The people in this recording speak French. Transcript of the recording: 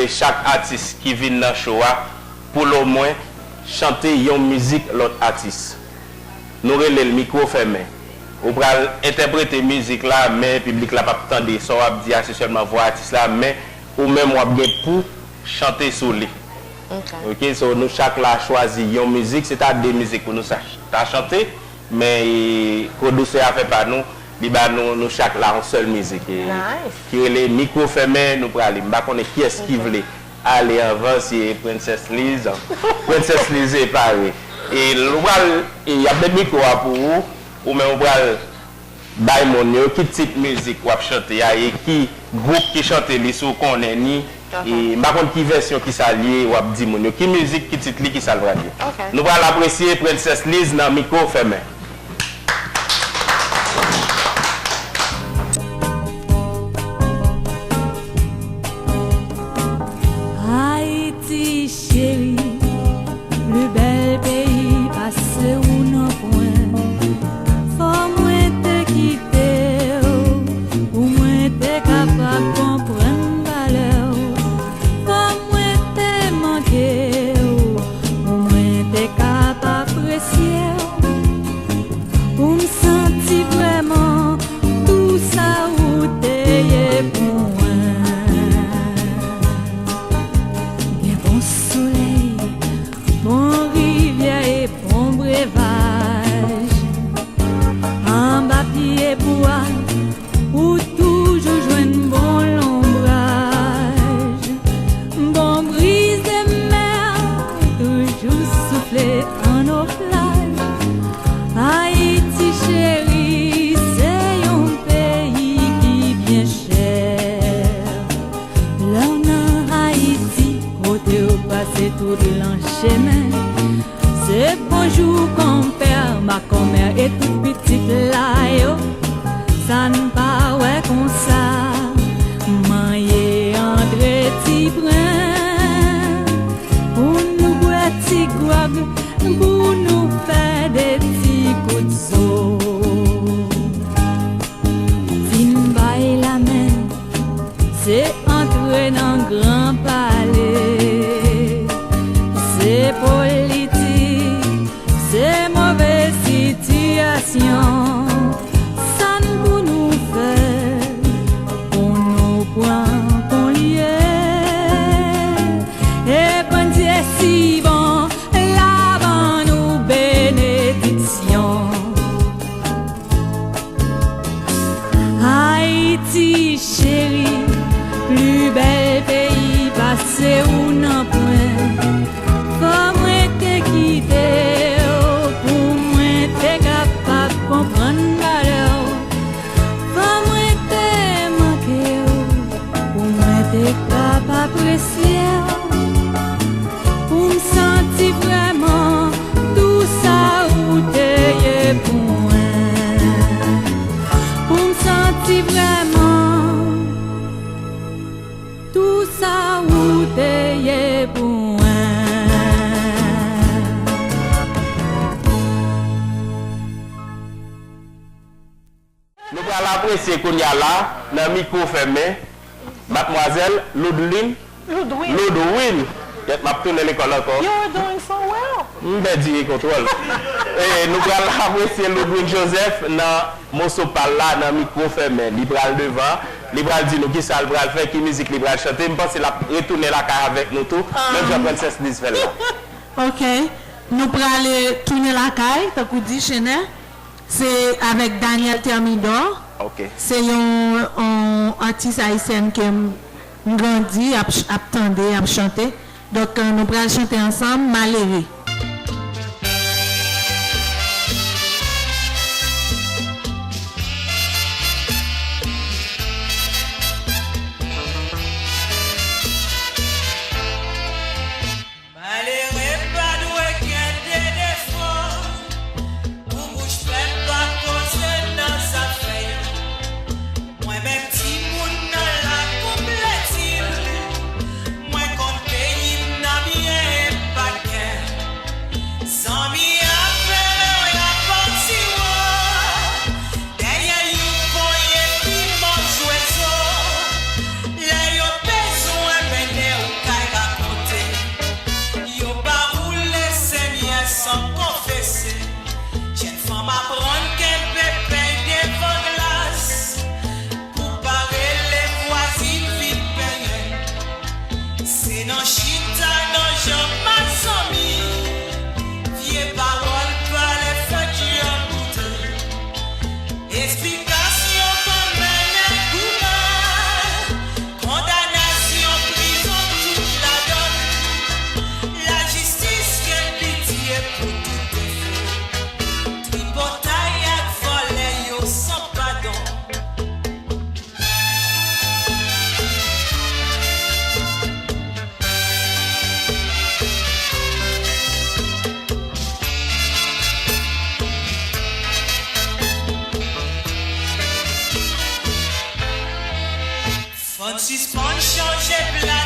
chaque artiste qui vient dans le show pour au moins chanter une musique l'autre artiste. Nous relèvons le micro fermé. Vous pouvez interpréter musique là, mais le public là pas attendre ça va dire c'est seulement voix artiste là, mais ou même on bien pour chanter sur lui. OK, so nous chaque là choisi une musique, c'est à des musiques pour nous chanter, mais producer a fait pas nous. Nous chaque là en seule musique. Qui est les micro fermés, nous pour aller. Bah connaît qui est-ce qui voulait aller avant c'est Princess Liz. Princess Liz est pareil. Et il y a des micros pour vous ou même on va bail mon qui type musique ou chanter et qui groupe qui chante les sous qu'on est ni et bah contre qui version qui s'allie ou dit mon qui musique qui titre qui ça va dire. Nous allons apprécier Princess Liz dans micro fermé. apprécier qu'on y a là, dans le micro fermé, mademoiselle Ludwin. Je vais tourner l'école encore. You're doing so well. Je vais dire contrôle. Et nous allons apprécier Ludwin Joseph dans mon sopal là, dans le micro fermé. Libral devant. Libral dit nous qui ça le faire, qui musique libral chanter. Je pense qu'il a retourné la carte avec nous tout. Même si la princesse Liz fait là. Ok. Nous allons aller tourner la caille, t'as dit Chenet. C'est avec Daniel Thermidor. Okay. C'est un artiste haïtien qui a grandi, a attendé, a chanté. Donc nous allons chanter ensemble Maléré. Suspension, j'ai plein.